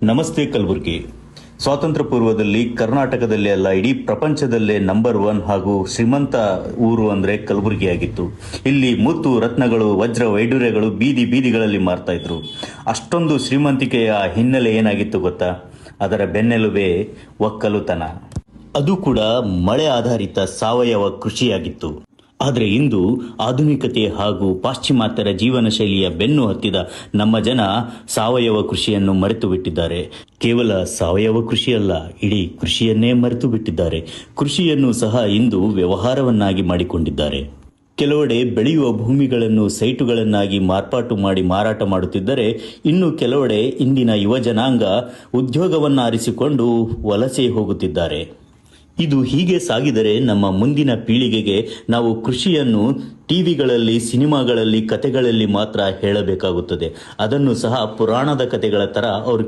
ನಮಸ್ತೆ ಕಲಬುರಗಿ. ಸ್ವಾತಂತ್ರ್ಯ ಪೂರ್ವದಲ್ಲಿ ಕರ್ನಾಟಕದಲ್ಲೇ ಅಲ್ಲ, ಇಡೀ ಪ್ರಪಂಚದಲ್ಲೇ ನಂಬರ್ 1 ಹಾಗೂ ಶ್ರೀಮಂತ ಊರು ಅಂದ್ರೆ ಕಲಬುರಗಿಯಾಗಿತ್ತು. ಇಲ್ಲಿ ಮುತ್ತು ರತ್ನಗಳು, ವಜ್ರ ವೈಡೂರ್ಯಗಳು ಬೀದಿ ಬೀದಿಗಳಲ್ಲಿ ಮಾರ್ತಾ ಇದ್ರು. ಅಷ್ಟೊಂದು ಶ್ರೀಮಂತಿಕೆಯ ಹಿನ್ನೆಲೆ ಏನಾಗಿತ್ತು ಗೊತ್ತಾ? ಅದರ ಬೆನ್ನೆಲುಬೇ ಒಕ್ಕಲುತನ. ಅದು ಕೂಡ ಮಳೆ ಆಧಾರಿತ ಸಾವಯವ ಕೃಷಿಯಾಗಿತ್ತು. ಆದರೆ ಇಂದು ಆಧುನಿಕತೆ ಹಾಗೂ ಪಾಶ್ಚಿಮಾತ್ಯರ ಜೀವನ ಶೈಲಿಯ ಬೆನ್ನು ಹತ್ತಿದ ನಮ್ಮ ಜನ ಸಾವಯವ ಕೃಷಿಯನ್ನು ಮರೆತು ಬಿಟ್ಟಿದ್ದಾರೆ. ಕೇವಲ ಸಾವಯವ ಕೃಷಿಯಲ್ಲ, ಇಡೀ ಕೃಷಿಯನ್ನೇ ಮರೆತು ಬಿಟ್ಟಿದ್ದಾರೆ. ಕೃಷಿಯನ್ನು ಸಹ ಇಂದು ವ್ಯವಹಾರವನ್ನಾಗಿ ಮಾಡಿಕೊಂಡಿದ್ದಾರೆ. ಕೆಲವೆಡೆ ಬೆಳೆಯುವ ಭೂಮಿಗಳನ್ನು ಸೈಟುಗಳನ್ನಾಗಿ ಮಾರ್ಪಾಟು ಮಾಡಿ ಮಾರಾಟ ಮಾಡುತ್ತಿದ್ದರೆ, ಇನ್ನು ಕೆಲವೆಡೆ ಇಂದಿನ ಯುವ ಜನಾಂಗ ಉದ್ಯೋಗವನ್ನು ಆರಿಸಿಕೊಂಡು ವಲಸೆ ಹೋಗುತ್ತಿದ್ದಾರೆ. ಇದು ಹೀಗೆ ಸಾಗಿದರೆ ನಮ್ಮ ಮುಂದಿನ ಪೀಳಿಗೆಗೆ ನಾವು ಕೃಷಿಯನ್ನು ಟಿವಿಗಳಲ್ಲಿ, ಸಿನಿಮಾಗಳಲ್ಲಿ, ಕತೆಗಳಲ್ಲಿ ಮಾತ್ರ ಹೇಳಬೇಕಾಗುತ್ತದೆ. ಅದನ್ನು ಸಹ ಪುರಾಣದ ಕತೆಗಳ ತರ ಅವರು